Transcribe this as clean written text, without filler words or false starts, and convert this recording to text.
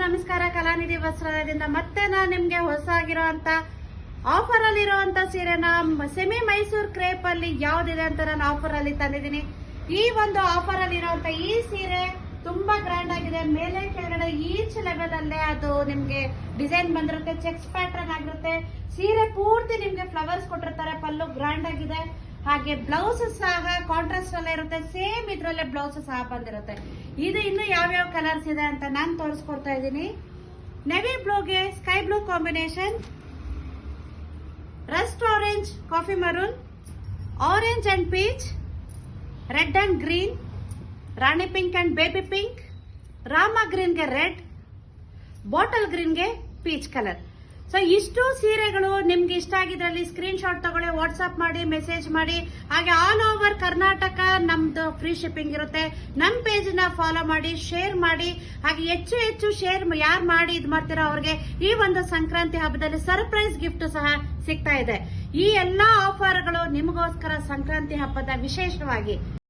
ನಮಸ್ಕಾರ. ಕಲಾನಿಧಿ ವಸ್ತ್ರಾಲಯದಿಂದ ಮತ್ತೆ ನಾನು ನಿಮ್ಗೆ ಹೊಸಾಗಿರುವಂತ ಆಫರ್ ಅಲ್ಲಿ ಇರುವಂತ ಸೀರೆನ ಸೆಮಿ ಮೈಸೂರ್ ಕ್ರೇಪ್ ಅಲ್ಲಿ ಯಾವ್ದಿದೆ ಅಂತ ನಾನು ಆಫರ್ ಅಲ್ಲಿ ತಂದಿದ್ದೀನಿ. ಈ ಒಂದು ಆಫರ್ ಅಲ್ಲಿ ಇರುವಂತ ಈ ಸೀರೆ ತುಂಬಾ ಗ್ರ್ಯಾಂಡ್ ಆಗಿದೆ. ಮೇಲೆ ಕೆಳಗಡೆ ಈಚ್ ಲೆವೆಲ್ ಅಲ್ಲೇ ಅದು ನಿಮ್ಗೆ ಡಿಸೈನ್ ಬಂದಿರುತ್ತೆ, ಚೆಕ್ಸ್ ಪ್ಯಾಟರ್ನ್ ಆಗಿರುತ್ತೆ. ಸೀರೆ ಪೂರ್ತಿ ನಿಮ್ಗೆ ಫ್ಲವರ್ಸ್ ಕೊಟ್ಟಿರ್ತಾರೆ, ಪಲ್ಲು ಗ್ರ್ಯಾಂಡ್ ಆಗಿದೆ. ಹಾಗೆ ಬ್ಲೌಸ್ ಸಹ ಕಾಂಟ್ರಾಸ್ಟ್ ಅಲ್ಲೇ ಇರುತ್ತೆ, ಸೇಮ್ ಇದ್ರಲ್ಲೇ ಬ್ಲೌಸ್ ಸಹ ಬಂದಿರುತ್ತೆ. ಇದು ಇನ್ನು ಯಾವ್ಯಾವ ಕಲರ್ಸ್ ಇದೆ ಅಂತ ನಾನು ತೋರಿಸ್ಕೊಡ್ತಾ ಇದ್ದೀನಿ. ನೆವಿ ಬ್ಲೂಗೆ sky blue combination, rust orange, coffee maroon, orange and peach, red and green, rani pink and baby pink, rama ಗ್ರೀನ್ಗೆ ರೆಡ್, ಬಾಟಲ್ ಗ್ರೀನ್ಗೆ ಪೀಚ್ ಕಲರ್. ಸೊ ಇಷ್ಟು ಸೀರೆಗಳು ನಿಮ್ಗೆ ಇಷ್ಟ ಆಗಿದ್ರಲ್ಲಿ ಸ್ಕ್ರೀನ್ ಶಾಟ್ ತಗೊಳ್ಳಿ, ವಾಟ್ಸ್ಆಪ್ ಮಾಡಿ, ಮೆಸೇಜ್ ಮಾಡಿ. ಹಾಗೆ ಆಲ್ ಓವರ್ ಕರ್ನಾಟಕ ನಮ್ದು ಫ್ರೀ ಶಿಪ್ಪಿಂಗ್ ಇರುತ್ತೆ. ನಮ್ ಪೇಜ್ ನ ಫಾಲೋ ಮಾಡಿ, ಶೇರ್ ಮಾಡಿ. ಹಾಗೆ ಹೆಚ್ಚು ಶೇರ್ ಯಾರು ಮಾಡಿ ಇದು ಮಾಡ್ತೀರೋ ಅವ್ರಿಗೆ ಈ ಒಂದು ಸಂಕ್ರಾಂತಿ ಹಬ್ಬದಲ್ಲಿ ಸರ್ಪ್ರೈಸ್ ಗಿಫ್ಟ್ ಸಹ ಸಿಗ್ತಾ ಇದೆ. ಈ ಎಲ್ಲಾ ಆಫರ್ಗಳು ನಿಮಗೋಸ್ಕರ ಸಂಕ್ರಾಂತಿ ಹಬ್ಬದ ವಿಶೇಷವಾಗಿ.